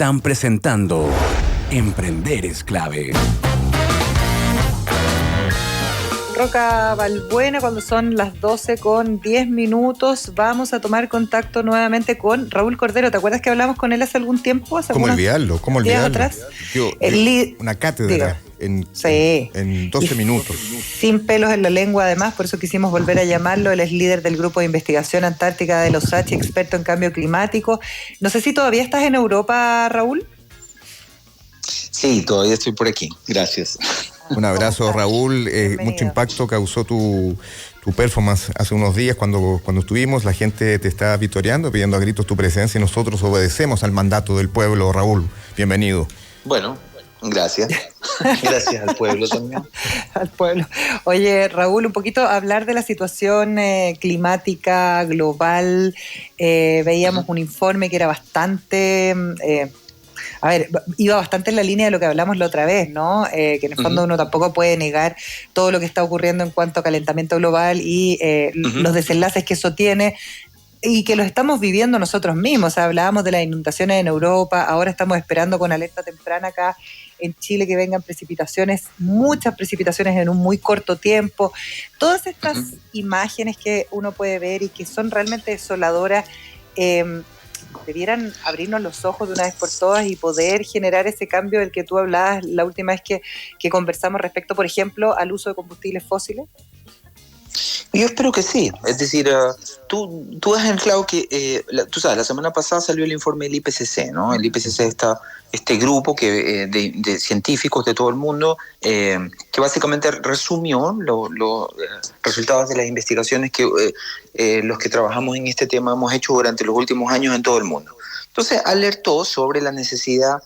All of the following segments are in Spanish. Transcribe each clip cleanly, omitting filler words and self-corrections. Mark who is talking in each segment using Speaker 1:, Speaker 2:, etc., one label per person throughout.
Speaker 1: están presentando Emprender es Clave.
Speaker 2: Roca Balbuena, cuando son las 12:10, vamos a tomar contacto nuevamente con Raúl Cordero. ¿Te acuerdas que hablamos con él hace algún tiempo?
Speaker 3: ¿Cómo olvidarlo?
Speaker 2: Atrás?
Speaker 3: Una cátedra en 12 minutos.
Speaker 2: Sin pelos en la lengua, además, por eso quisimos volver a llamarlo. Él es líder del Grupo de Investigación Antártica de los H, experto en cambio climático. No sé si todavía estás en Europa, Raúl.
Speaker 4: Sí, todavía estoy por aquí. Gracias.
Speaker 3: Un abrazo, Raúl. Mucho impacto causó tu performance hace unos días cuando estuvimos. La gente te está vitoreando, pidiendo a gritos tu presencia y nosotros obedecemos al mandato del pueblo. Raúl, bienvenido.
Speaker 4: Bueno, gracias. Gracias al pueblo también.
Speaker 2: Al pueblo. Oye, Raúl, un poquito hablar de la situación climática global. Veíamos un informe que era bastante... iba bastante en la línea de lo que hablamos la otra vez, ¿no? Que en el fondo uno tampoco puede negar todo lo que está ocurriendo en cuanto a calentamiento global y los desenlaces que eso tiene y que los estamos viviendo nosotros mismos. O sea, hablábamos de las inundaciones en Europa, ahora estamos esperando con alerta temprana acá en Chile que vengan precipitaciones, muchas precipitaciones en un muy corto tiempo. Todas estas imágenes que uno puede ver y que son realmente desoladoras, debieran abrirnos los ojos de una vez por todas y poder generar ese cambio del que tú hablabas la última vez que conversamos respecto, por ejemplo, al uso de combustibles fósiles.
Speaker 4: Yo espero que sí. Es decir, tú has anclado que, tú sabes, la semana pasada salió el informe del IPCC, ¿no? El IPCC está este grupo de científicos de todo el mundo que básicamente resumió los resultados de las investigaciones que los que trabajamos en este tema hemos hecho durante los últimos años en todo el mundo. Entonces alertó sobre la necesidad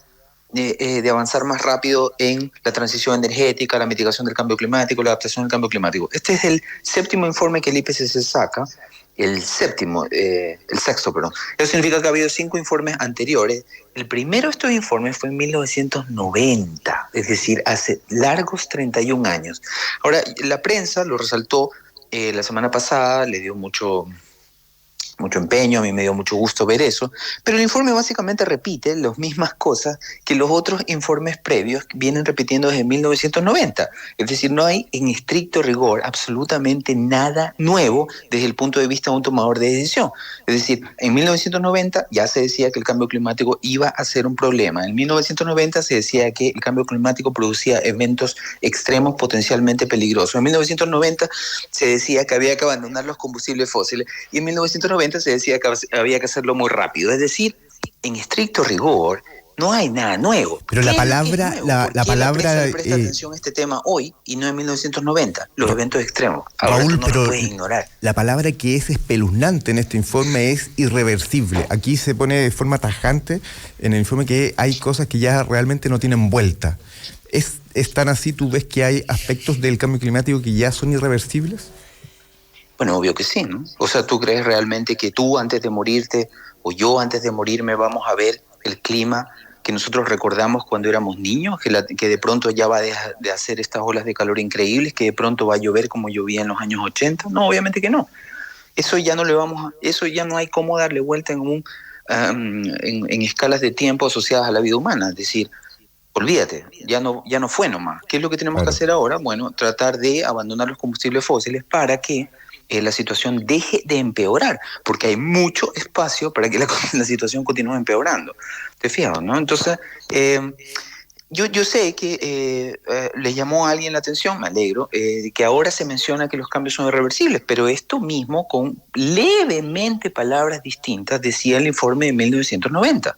Speaker 4: de avanzar más rápido en la transición energética, la mitigación del cambio climático, la adaptación al cambio climático. Este es el séptimo informe que el IPCC saca, el sexto, perdón. Eso significa que ha habido 5 informes anteriores. El primero de estos informes fue en 1990, es decir, hace largos 31 años. Ahora, la prensa lo resaltó la semana pasada, le dio mucho empeño, a mí me dio mucho gusto ver eso, pero el informe básicamente repite las mismas cosas que los otros informes previos vienen repitiendo desde 1990. Es decir, no hay en estricto rigor absolutamente nada nuevo desde el punto de vista de un tomador de decisión. Es decir, en 1990 ya se decía que el cambio climático iba a ser un problema. En 1990 se decía que el cambio climático producía eventos extremos potencialmente peligrosos. En 1990 se decía que había que abandonar los combustibles fósiles y en 1990 se decía que había que hacerlo muy rápido. Es decir, en estricto rigor, no hay nada nuevo.
Speaker 3: Pero la palabra...
Speaker 4: La palabra... le presta atención a este tema hoy y no en 1990, los eventos extremos. Ahora
Speaker 3: Raúl,
Speaker 4: no lo puedes ignorar.
Speaker 3: La palabra que es espeluznante en este informe es irreversible. Aquí se pone de forma tajante en el informe que hay cosas que ya realmente no tienen vuelta. ¿Es tan así? ¿Tú ves que hay aspectos del cambio climático que ya son irreversibles?
Speaker 4: Bueno, obvio que sí, ¿no? O sea, ¿tú crees realmente que tú antes de morirte o yo antes de morirme vamos a ver el clima que nosotros recordamos cuando éramos niños? Que de pronto ya va de hacer estas olas de calor increíbles, que de pronto va a llover como llovía en los años 80. No, obviamente que no. Eso ya no hay cómo darle vuelta en escalas de tiempo asociadas a la vida humana. Es decir, olvídate, ya no fue nomás. ¿Qué es lo que tenemos que hacer ahora? Bueno, tratar de abandonar los combustibles fósiles para que la situación deje de empeorar, porque hay mucho espacio para que la situación continúe empeorando. ¿Te fijas, no? Entonces, yo sé que le llamó a alguien la atención, me alegro, que ahora se menciona que los cambios son irreversibles, pero esto mismo, con levemente palabras distintas, decía el informe de 1990.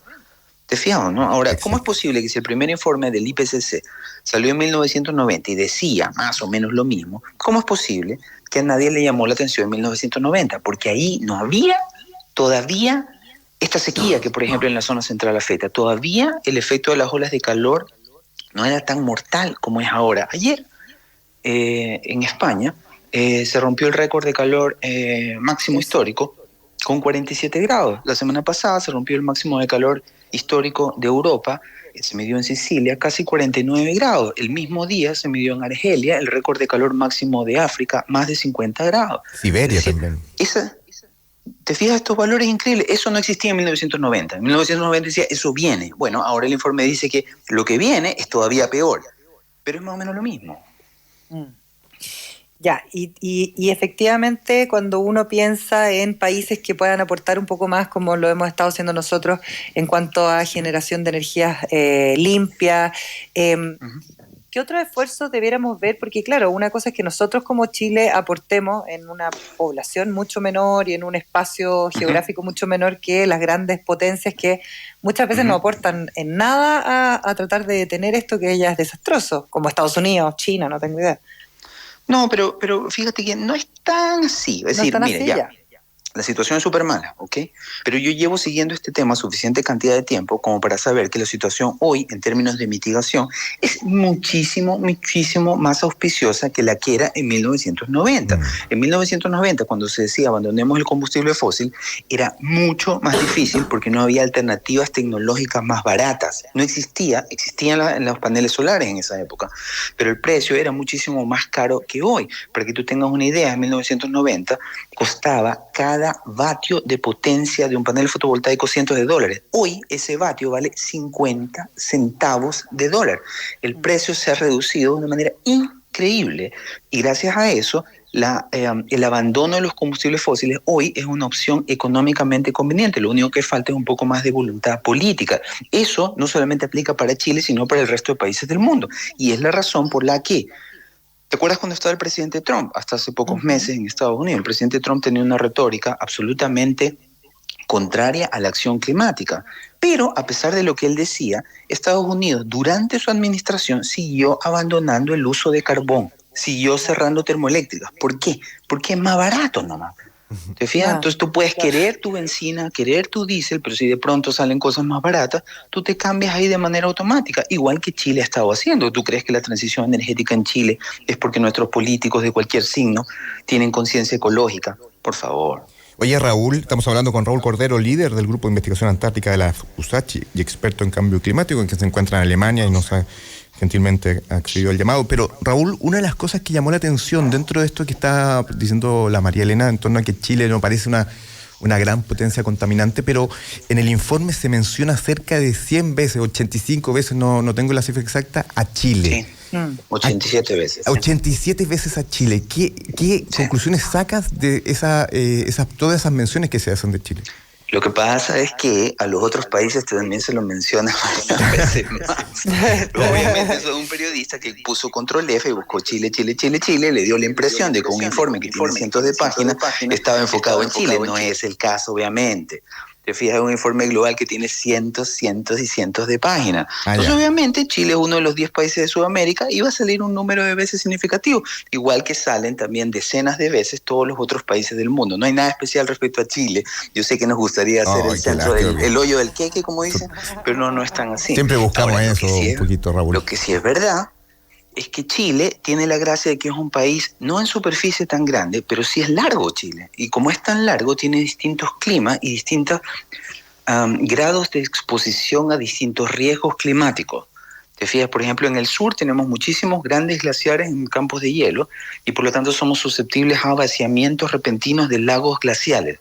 Speaker 4: ¿Te fijas, no? Ahora, ¿cómo es posible que si el primer informe del IPCC salió en 1990 y decía más o menos lo mismo, cómo es posible que a nadie le llamó la atención en 1990? Porque ahí no había todavía esta sequía que, por ejemplo, en la zona central afecta. Todavía el efecto de las olas de calor no era tan mortal como es ahora. Ayer, en España, se rompió el récord de calor máximo histórico con 47 grados. La semana pasada se rompió el máximo de calor histórico de Europa, se midió en Sicilia, casi 49 grados. El mismo día se midió en Argelia el récord de calor máximo de África, más de 50 grados.
Speaker 3: Siberia también.
Speaker 4: ¿Te fijas estos valores increíbles? Eso no existía en 1990. En 1990 decía, eso viene. Bueno, ahora el informe dice que lo que viene es todavía peor, pero es más o menos lo mismo.
Speaker 2: Ya, y efectivamente cuando uno piensa en países que puedan aportar un poco más, como lo hemos estado haciendo nosotros en cuanto a generación de energías limpias, ¿qué otros esfuerzos debiéramos ver? Porque claro, una cosa es que nosotros como Chile aportemos en una población mucho menor y en un espacio geográfico mucho menor que las grandes potencias que muchas veces no aportan en nada a tratar de detener esto que ya es desastroso, como Estados Unidos, China, no tengo idea.
Speaker 4: No, pero fíjate que no es tan así. Es decir, mire, ya. La situación es súper mala, ¿ok? Pero yo llevo siguiendo este tema suficiente cantidad de tiempo como para saber que la situación hoy, en términos de mitigación, es muchísimo, muchísimo más auspiciosa que la que era en 1990. En 1990, cuando se decía abandonemos el combustible fósil, era mucho más difícil porque no había alternativas tecnológicas más baratas. No existían los paneles solares en esa época, pero el precio era muchísimo más caro que hoy. Para que tú tengas una idea, en 1990 costaba cada vatio de potencia de un panel fotovoltaico $100. Hoy ese vatio vale 50 centavos de dólar. El precio se ha reducido de una manera increíble y gracias a eso el abandono de los combustibles fósiles hoy es una opción económicamente conveniente. Lo único que falta es un poco más de voluntad política. Eso no solamente aplica para Chile, sino para el resto de países del mundo. Y es la razón por la que ¿te acuerdas cuando estaba el presidente Trump? Hasta hace pocos meses en Estados Unidos. El presidente Trump tenía una retórica absolutamente contraria a la acción climática. Pero a pesar de lo que él decía, Estados Unidos durante su administración siguió abandonando el uso de carbón, siguió cerrando termoeléctricas. ¿Por qué? Porque es más barato nomás. ¿Te fijas? Entonces tú puedes querer tu benzina, querer tu diésel, pero si de pronto salen cosas más baratas, tú te cambias ahí de manera automática, igual que Chile ha estado haciendo. ¿Tú crees que la transición energética en Chile es porque nuestros políticos de cualquier signo tienen conciencia ecológica? Por favor.
Speaker 3: Oye, Raúl, estamos hablando con Raúl Cordero, líder del Grupo de Investigación Antártica de la USACH y experto en cambio climático, en que se encuentra en Alemania y nos ha gentilmente accedido al llamado. Pero, Raúl, una de las cosas que llamó la atención dentro de esto que está diciendo la María Elena en torno a que Chile no parece una gran potencia contaminante, pero en el informe se menciona cerca de 100 veces, 85 veces, no tengo la cifra exacta, a Chile.
Speaker 4: Sí. 87 veces.
Speaker 3: 87 veces a Chile. ¿Qué conclusiones sacas de todas esas menciones que se hacen de Chile?
Speaker 4: Lo que pasa es que a los otros países también se los menciona varias veces más. Obviamente eso es un periodista que puso control F y buscó Chile, le dio la impresión de que un informe que tiene cientos de páginas estaba enfocado en Chile. No es el caso, obviamente. Te fijas, es un informe global que tiene cientos y cientos de páginas. Entonces, obviamente, Chile es uno de los 10 países de Sudamérica y va a salir un número de veces significativo, igual que salen también decenas de veces todos los otros países del mundo. No hay nada especial respecto a Chile. Yo sé que nos gustaría hacer el centro el hoyo del queque, como dicen, pero no es tan así.
Speaker 3: Siempre buscamos eso un poquito, Raúl.
Speaker 4: Lo que sí es verdad es que Chile tiene la gracia de que es un país no en superficie tan grande, pero sí es largo Chile. Y como es tan largo, tiene distintos climas y distintos grados de exposición a distintos riesgos climáticos. Te fijas, por ejemplo, en el sur tenemos muchísimos grandes glaciares en campos de hielo y por lo tanto somos susceptibles a vaciamientos repentinos de lagos glaciales.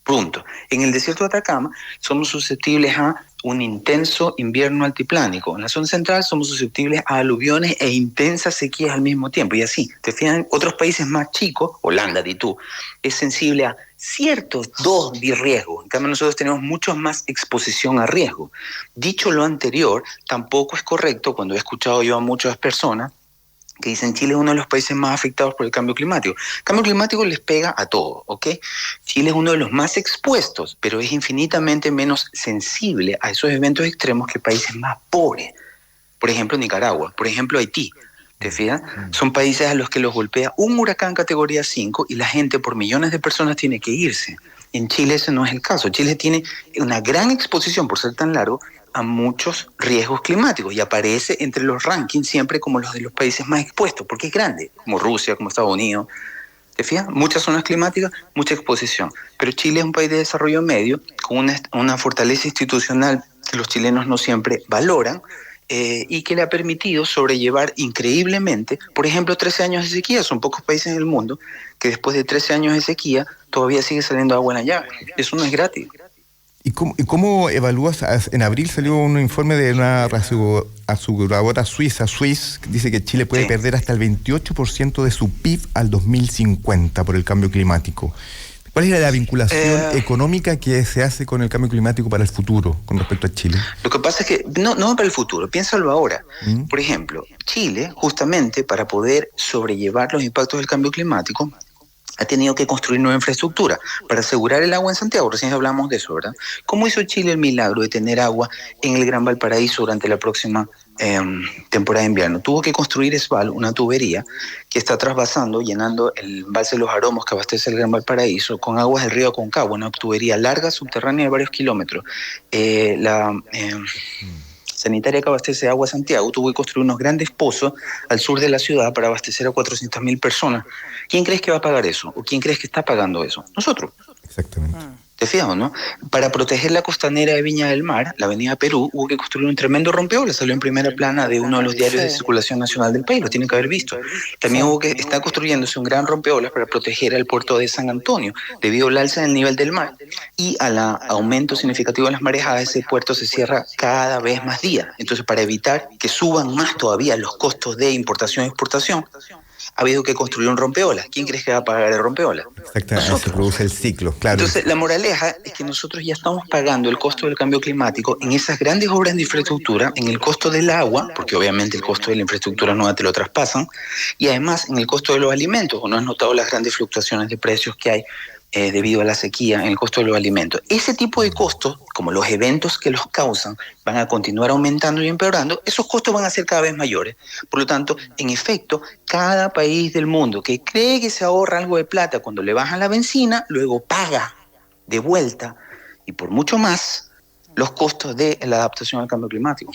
Speaker 4: Punto. En el desierto de Atacama somos susceptibles a un intenso invierno altiplánico. En la zona central somos susceptibles a aluviones e intensas sequías al mismo tiempo. Y así, te fijas, otros países más chicos, Holanda, di tú, es sensible a ciertos dos de riesgo. En cambio, nosotros tenemos mucho más exposición a riesgo. Dicho lo anterior, tampoco es correcto, cuando he escuchado yo a muchas personas que dicen Chile es uno de los países más afectados por el cambio climático. El cambio climático les pega a todo, ¿ok? Chile es uno de los más expuestos, pero es infinitamente menos sensible a esos eventos extremos que países más pobres. Por ejemplo, Nicaragua, por ejemplo, Haití. ¿Te fijas? Son países a los que los golpea un huracán categoría 5 y la gente por millones de personas tiene que irse. En Chile ese no es el caso. Chile tiene una gran exposición, por ser tan largo, a muchos riesgos climáticos y aparece entre los rankings siempre como los de los países más expuestos, porque es grande, como Rusia, como Estados Unidos. ¿Te fijas? Muchas zonas climáticas, mucha exposición. Pero Chile es un país de desarrollo medio, con una fortaleza institucional que los chilenos no siempre valoran, y que le ha permitido sobrellevar increíblemente, por ejemplo, 13 años de sequía. Son pocos países en el mundo que después de 13 años de sequía todavía sigue saliendo agua en la llave. Eso no es gratis.
Speaker 3: ¿Y cómo evalúas? En abril salió un informe de una aseguradora suiza, Swiss, que dice que Chile puede perder hasta el 28% de su PIB al 2050 por el cambio climático. ¿Cuál es la vinculación económica que se hace con el cambio climático para el futuro con respecto a Chile?
Speaker 4: Lo que pasa es que no para el futuro, piénsalo ahora. Por ejemplo, Chile, justamente para poder sobrellevar los impactos del cambio climático, ha tenido que construir nueva infraestructura para asegurar el agua en Santiago. Recién hablamos de eso, ¿verdad? ¿Cómo hizo Chile el milagro de tener agua en el Gran Valparaíso durante la próxima temporada de invierno? Tuvo que construir ESVAL, una tubería que está trasvasando, llenando el embalse de los Aromos que abastece el Gran Valparaíso con aguas del río Aconcagua, una tubería larga, subterránea de varios kilómetros. Sanitaria que abastece agua a Santiago tuvo que construir unos grandes pozos al sur de la ciudad para abastecer a 400.000 personas. ¿Quién crees que va a pagar eso? ¿O quién crees que está pagando eso? Nosotros.
Speaker 3: Exactamente.
Speaker 4: ¿Te fijas, no? Para proteger la costanera de Viña del Mar, la avenida Perú, hubo que construir un tremendo rompeolas. Salió en primera plana de uno de los diarios de circulación nacional del país, lo tienen que haber visto. También está construyéndose un gran rompeolas para proteger al puerto de San Antonio, debido al alza del nivel del mar y al aumento significativo de las marejadas. Ese puerto se cierra cada vez más días. Entonces, para evitar que suban más todavía los costos de importación y exportación, ha habido que construir un rompeolas. ¿Quién crees que va a pagar el rompeolas?
Speaker 3: Exactamente, se produce el ciclo, claro.
Speaker 4: Entonces, la moraleja es que nosotros ya estamos pagando el costo del cambio climático en esas grandes obras de infraestructura, en el costo del agua, porque obviamente el costo de la infraestructura nueva te lo traspasan, y además en el costo de los alimentos. ¿O no has notado las grandes fluctuaciones de precios que hay debido a la sequía en el costo de los alimentos? Ese tipo de costos, como los eventos que los causan, van a continuar aumentando y empeorando. Esos costos van a ser cada vez mayores. Por lo tanto, en efecto, cada país del mundo que cree que se ahorra algo de plata cuando le bajan la benzina, luego paga de vuelta y por mucho más los costos de la adaptación al cambio climático.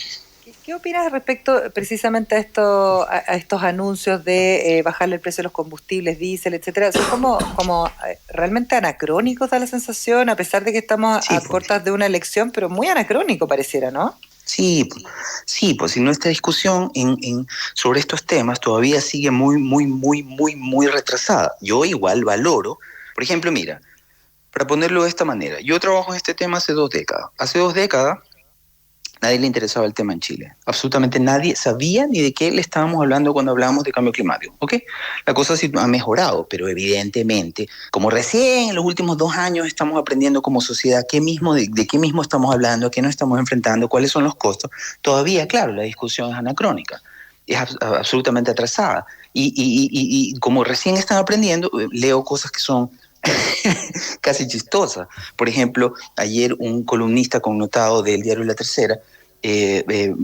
Speaker 2: ¿Qué opinas respecto precisamente a estos anuncios de bajarle el precio de los combustibles, diésel, etcétera? Son como realmente anacrónicos, da la sensación, a pesar de que estamos a puertas de una elección, pero muy anacrónico pareciera, ¿no?
Speaker 4: Sí, pues si nuestra discusión sobre estos temas todavía sigue muy retrasada. Yo igual valoro, por ejemplo, mira, para ponerlo de esta manera, yo trabajo en este tema hace 2 décadas. Hace 2 décadas nadie le interesaba el tema en Chile. Absolutamente nadie sabía ni de qué le estábamos hablando cuando hablábamos de cambio climático, ¿ok? La cosa sí ha mejorado, pero evidentemente, como recién en los últimos 2 años estamos aprendiendo como sociedad de qué mismo estamos hablando, a qué nos estamos enfrentando, cuáles son los costos, todavía, claro, la discusión es anacrónica, es absolutamente atrasada. Y como recién están aprendiendo, leo cosas que son casi chistosa. Por ejemplo, ayer un columnista connotado del diario La Tercera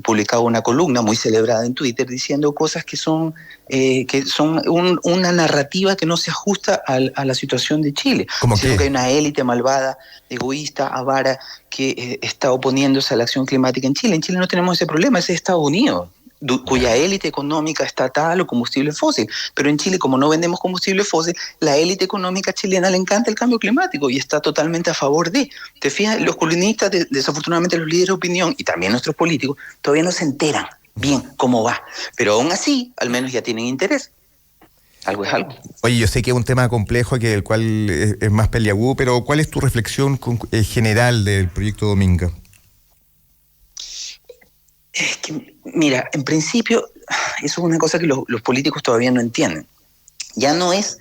Speaker 4: publicaba una columna muy celebrada en Twitter diciendo cosas que son una narrativa que no se ajusta a la situación de Chile. Diciendo que hay una élite malvada, egoísta, avara, que está oponiéndose a la acción climática en Chile. En Chile no tenemos ese problema, ese es Estados Unidos, cuya élite económica está atada a los combustibles fósiles. Pero en Chile, como no vendemos combustible fósil, la élite económica chilena le encanta el cambio climático y está totalmente a favor de. ¿Te fijas? Los columnistas, desafortunadamente los líderes de opinión y también nuestros políticos, todavía no se enteran bien cómo va. Pero aún así, al menos ya tienen interés. Algo es algo.
Speaker 3: Oye, yo sé que es un tema complejo, que el cual es más peliagudo, pero ¿cuál es tu reflexión general del proyecto Dominga?
Speaker 4: Es que, mira, en principio, eso es una cosa que los políticos todavía no entienden. Ya no es...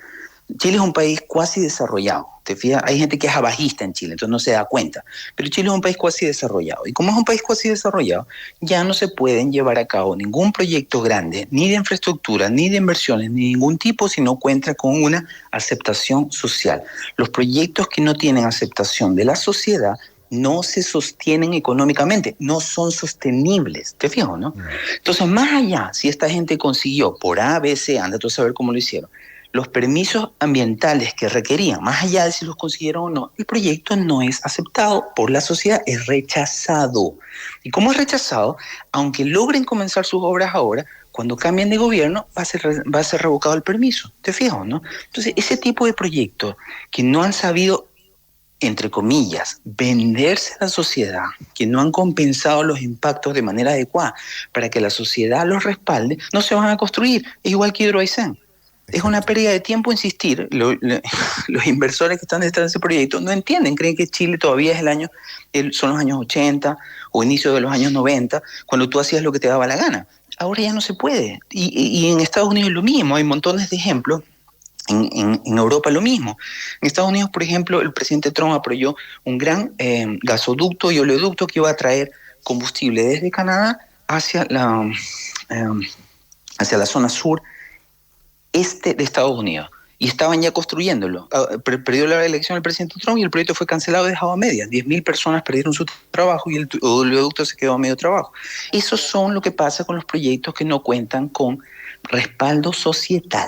Speaker 4: Chile es un país cuasi desarrollado, ¿te fijas? Hay gente que es abajista en Chile, entonces no se da cuenta. Pero Chile es un país cuasi desarrollado. Y como es un país cuasi desarrollado, ya no se pueden llevar a cabo ningún proyecto grande, ni de infraestructura, ni de inversiones, ni de ningún tipo, si no cuenta con una aceptación social. Los proyectos que no tienen aceptación de la sociedad no se sostienen económicamente, no son sostenibles, ¿te fijas, no? Entonces, más allá, si esta gente consiguió por A, B, C, anda tú a saber cómo lo hicieron, los permisos ambientales que requerían, más allá de si los consiguieron o no, el proyecto no es aceptado por la sociedad, es rechazado. Y como es rechazado, aunque logren comenzar sus obras ahora, cuando cambien de gobierno va a ser revocado el permiso, ¿te fijas, no? Entonces, ese tipo de proyectos que no han sabido entre comillas, venderse a la sociedad, que no han compensado los impactos de manera adecuada para que la sociedad los respalde, no se van a construir. Es igual que Hidroaicén. Es una pérdida de tiempo insistir. Los inversores que están detrás de ese proyecto no entienden, creen que Chile todavía son los años 80 o inicio de los años 90, cuando tú hacías lo que te daba la gana. Ahora ya no se puede. Y en Estados Unidos lo mismo, hay montones de ejemplos. En Europa lo mismo. En Estados Unidos, por ejemplo, el presidente Trump apoyó un gran gasoducto y oleoducto que iba a traer combustible desde Canadá hacia la zona sur este de Estados Unidos. Y estaban ya construyéndolo. Perdió la elección el presidente Trump y el proyecto fue cancelado y dejado a medias. 10.000 personas perdieron su trabajo y el oleoducto se quedó a medio trabajo. Eso son lo que pasa con los proyectos que no cuentan con respaldo societal.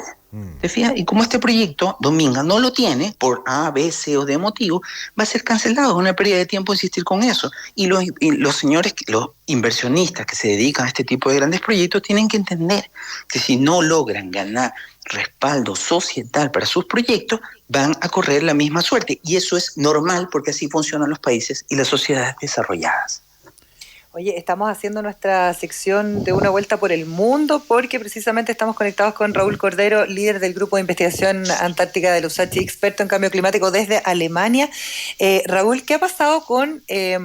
Speaker 4: ¿Te fijas? Y como este proyecto, Dominga, no lo tiene, por A, B, C o D motivo, va a ser cancelado. Es una pérdida de tiempo insistir con eso. Y los señores, los inversionistas que se dedican a este tipo de grandes proyectos tienen que entender que si no logran ganar respaldo societal para sus proyectos, van a correr la misma suerte. Y eso es normal porque así funcionan los países y las sociedades desarrolladas.
Speaker 2: Oye, estamos haciendo nuestra sección de una vuelta por el mundo porque precisamente estamos conectados con Raúl Cordero, líder del Grupo de Investigación Antártica de la USACH, experto en cambio climático desde Alemania. Raúl, ¿qué ha pasado con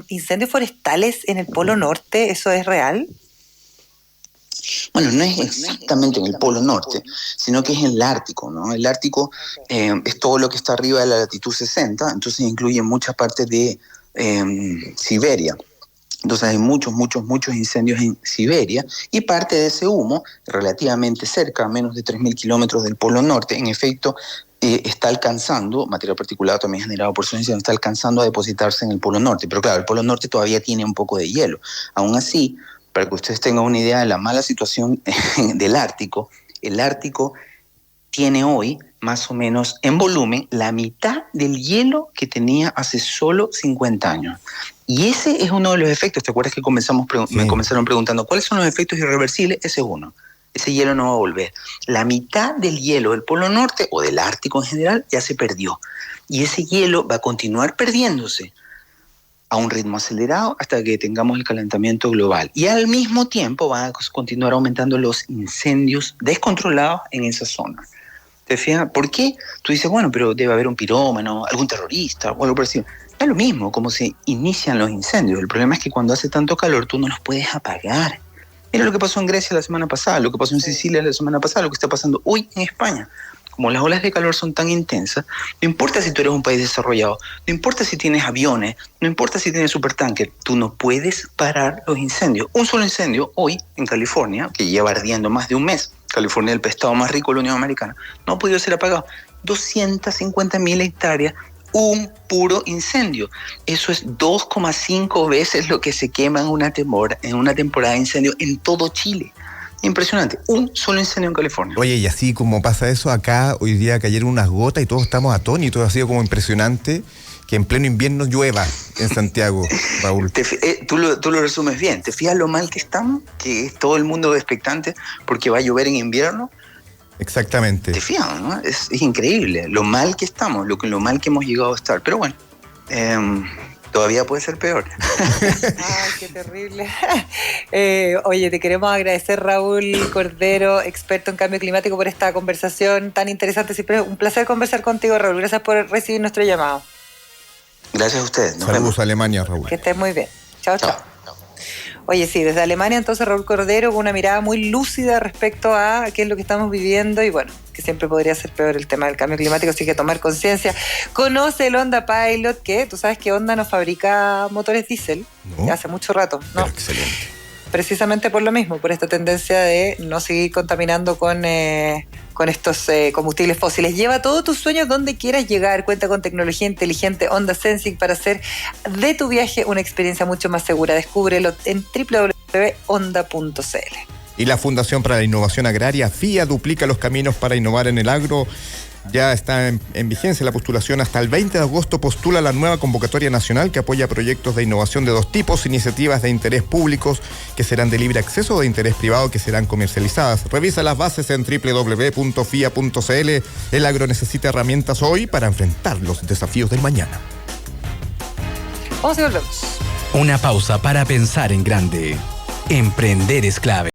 Speaker 2: incendios forestales en el Polo Norte? ¿Eso es real?
Speaker 4: Bueno, no es exactamente en el Polo Norte, sino que es en el Ártico, ¿no? El Ártico es todo lo que está arriba de la latitud 60, entonces incluye mucha parte de Siberia. Entonces hay muchos incendios en Siberia y parte de ese humo, relativamente cerca, a menos de 3.000 kilómetros del Polo Norte, en efecto está alcanzando, material particulado también generado por esos incendios, está alcanzando a depositarse en el Polo Norte. Pero claro, el Polo Norte todavía tiene un poco de hielo. Aún así, para que ustedes tengan una idea de la mala situación del Ártico, el Ártico tiene hoy más o menos en volumen la mitad del hielo que tenía hace solo 50 años. Y ese es uno de los efectos. ¿Te acuerdas que me comenzaron preguntando cuáles son los efectos irreversibles? Ese es uno. Ese hielo no va a volver. La mitad del hielo del Polo Norte o del Ártico en general ya se perdió. Y ese hielo va a continuar perdiéndose a un ritmo acelerado hasta que tengamos el calentamiento global. Y al mismo tiempo van a continuar aumentando los incendios descontrolados en esa zona. ¿Te fijas? ¿Por qué? Tú dices, bueno, pero debe haber un pirómano, algún terrorista o algo parecido. Es lo mismo, como se inician los incendios. El problema es que cuando hace tanto calor tú no los puedes apagar. Mira lo que pasó en Grecia la semana pasada, lo que pasó en Sicilia la semana pasada, lo que está pasando hoy en España. Como las olas de calor son tan intensas, no importa si tú eres un país desarrollado, no importa si tienes aviones, no importa si tienes supertanker, tú no puedes parar los incendios. Un solo incendio hoy en California, que lleva ardiendo más de un mes, California es el estado más rico de la Unión Americana, no ha podido ser apagado. 250.000 hectáreas, un puro incendio. Eso es 2,5 veces lo que se quema en una temporada de incendio en todo Chile. Impresionante, un solo incendio en California.
Speaker 3: Oye, y así como pasa eso, acá hoy día cayeron unas gotas y todos estamos atónitos, ha sido como impresionante que en pleno invierno llueva en Santiago, Raúl.
Speaker 4: Tú lo resumes bien, ¿te fijas lo mal que estamos? Que es todo el mundo expectante porque va a llover en invierno.
Speaker 3: Exactamente.
Speaker 4: ¿Te fijas, no? Es increíble lo mal que estamos, lo mal que hemos llegado a estar, pero bueno, todavía puede ser peor.
Speaker 2: Ay, qué terrible. Oye, te queremos agradecer, Raúl Cordero, experto en cambio climático, por esta conversación tan interesante. Siempre un placer conversar contigo, Raúl. Gracias por recibir nuestro llamado.
Speaker 4: Gracias a ustedes.
Speaker 3: Saludos a Alemania, Raúl.
Speaker 2: Que estés muy bien. Chao. Oye, sí, desde Alemania entonces Raúl Cordero con una mirada muy lúcida respecto a qué es lo que estamos viviendo y bueno, que siempre podría ser peor el tema del cambio climático, así que tomar conciencia. Conoce el Honda Pilot, que tú sabes que Honda no fabrica motores diésel, ya hace mucho rato, ¿no?
Speaker 3: Pero excelente.
Speaker 2: Precisamente por lo mismo, por esta tendencia de no seguir contaminando con estos combustibles fósiles. Lleva todos tus sueños donde quieras llegar. Cuenta con tecnología inteligente Honda Sensing para hacer de tu viaje una experiencia mucho más segura. Descúbrelo en www.honda.cl.
Speaker 3: Y la Fundación para la Innovación Agraria, FIA, duplica los caminos para innovar en el agro. Ya está en vigencia la postulación. Hasta el 20 de agosto postula la nueva convocatoria nacional que apoya proyectos de innovación de dos tipos: iniciativas de interés públicos que serán de libre acceso o de interés privado que serán comercializadas. Revisa las bases en www.fia.cl. El agro necesita herramientas hoy para enfrentar los desafíos del mañana.
Speaker 2: Vamos y volvemos.
Speaker 1: Una pausa para pensar en grande. Emprender es clave.